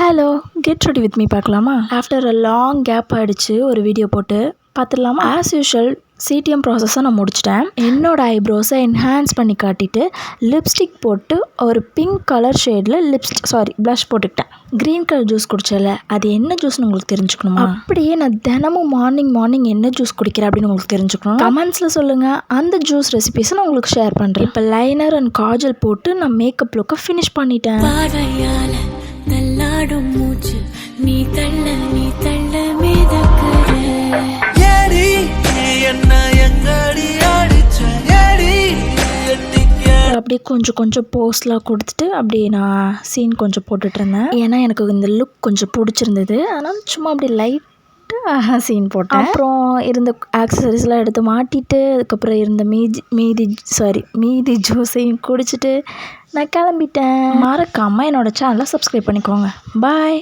Hello, get ready with me பார்க்கலாமா? After a long gap ஆகிடுச்சு ஒரு வீடியோ போட்டு பார்த்துடலாமா? ஆஸ் யூஷுவல் சிடிஎம் ப்ராசஸை நான் முடிச்சிட்டேன். என்னோடய ஐப்ரோஸை என்ஹான்ஸ் பண்ணி காட்டிட்டு லிப்ஸ்டிக் போட்டு ஒரு பிங்க் கலர் ஷேடில் ப்ளஷ் போட்டுக்கிட்டேன். க்ரீன் கலர் ஜூஸ் குடிச்சல, அது என்ன ஜூஸ்னு உங்களுக்கு தெரிஞ்சுக்கணுமா? அப்படியே நான் தினமும் மார்னிங் என்ன ஜூஸ் குடிக்கிறேன் அப்படின்னு உங்களுக்கு தெரிஞ்சுக்கணும். கமெண்ட்ஸில் சொல்லுங்கள், அந்த ஜூஸ் ரெசிபீஸை நான் உங்களுக்கு ஷேர் பண்ணுறேன். இப்போ லைனர் அண்ட் காஜல் போட்டு நான் மேக்கப் லுக்கை ஃபினிஷ் பண்ணிட்டேன். நல்லாடும் மூச்சு நீ தள்ள மிதக்குற ஏடி என்ன எங்கடி அடிச்ச ஏடி அப்படியே கொஞ்சம் போஸ்ட்லாம் கொடுத்துட்டு அப்படியே நான் சீன் கொஞ்சம் போட்டுட்டு இருந்தேன். ஏன்னா எனக்கு இந்த லுக் கொஞ்சம் பிடிச்சிருந்தது. அதனால் சும்மா அப்படியே லைட்டாக சீன் போட்டேன். அப்புறம் இருந்த ஆக்சசரிஸ்லாம் எடுத்து மாட்டிட்டு அதுக்கப்புறம் இருந்த மீதி ஜூஸையும் குடிச்சிட்டு நான் கிளம்பிட்டேன். மறக்காமல் என்னோடய சேனலை சப்ஸ்கிரைப் பண்ணிக்கோங்க. பாய்.